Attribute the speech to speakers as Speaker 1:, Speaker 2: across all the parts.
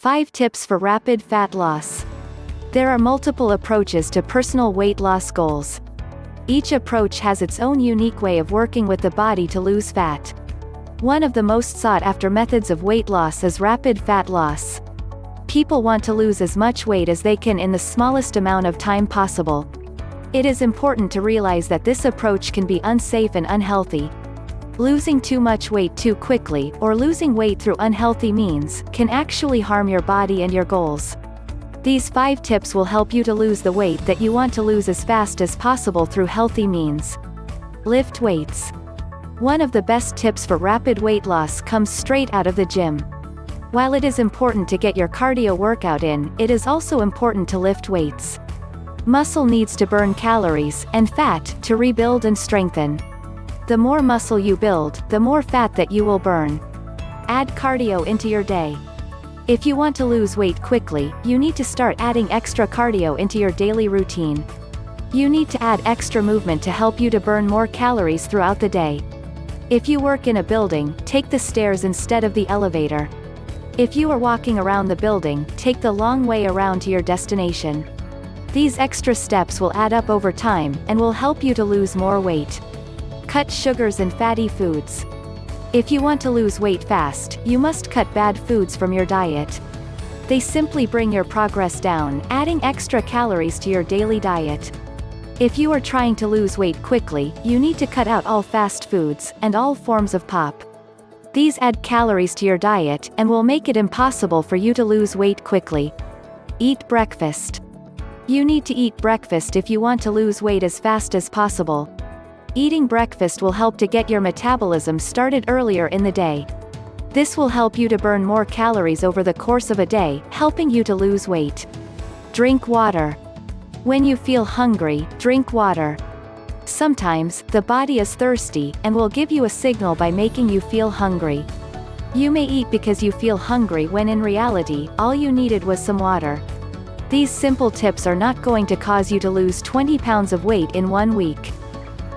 Speaker 1: 5 tips for rapid fat loss. There are multiple approaches to personal weight loss goals. Each approach has its own unique way of working with the body to lose fat. One of the most sought-after methods of weight loss is rapid fat loss. People want to lose as much weight as they can in the smallest amount of time possible. It is important to realize that this approach can be unsafe and unhealthy. Losing too much weight too quickly, or losing weight through unhealthy means, can actually harm your body and your goals. These 5 tips will help you to lose the weight that you want to lose as fast as possible through healthy means. Lift weights. One of the best tips for rapid weight loss comes straight out of the gym. While it is important to get your cardio workout in, it is also important to lift weights. Muscle needs to burn calories, and fat, to rebuild and strengthen. The more muscle you build, the more fat that you will burn. Add cardio into your day. If you want to lose weight quickly, you need to start adding extra cardio into your daily routine. You need to add extra movement to help you to burn more calories throughout the day. If you work in a building, take the stairs instead of the elevator. If you are walking around the building, take the long way around to your destination. These extra steps will add up over time, and will help you to lose more weight. Cut sugars and fatty foods. If you want to lose weight fast, you must cut bad foods from your diet. They simply bring your progress down, adding extra calories to your daily diet. If you are trying to lose weight quickly, you need to cut out all fast foods, and all forms of pop. These add calories to your diet, and will make it impossible for you to lose weight quickly. Eat breakfast. You need to eat breakfast if you want to lose weight as fast as possible. Eating breakfast will help to get your metabolism started earlier in the day. This will help you to burn more calories over the course of a day, helping you to lose weight. Drink water. When you feel hungry, drink water. Sometimes, the body is thirsty, and will give you a signal by making you feel hungry. You may eat because you feel hungry when in reality, all you needed was some water. These simple tips are not going to cause you to lose 20 pounds of weight in 1 week.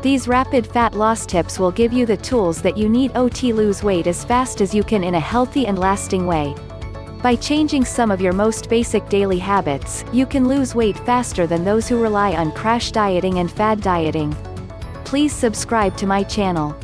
Speaker 1: These rapid fat loss tips will give you the tools that you need to lose weight as fast as you can in a healthy and lasting way. By changing some of your most basic daily habits, you can lose weight faster than those who rely on crash dieting and fad dieting. Please subscribe to my channel.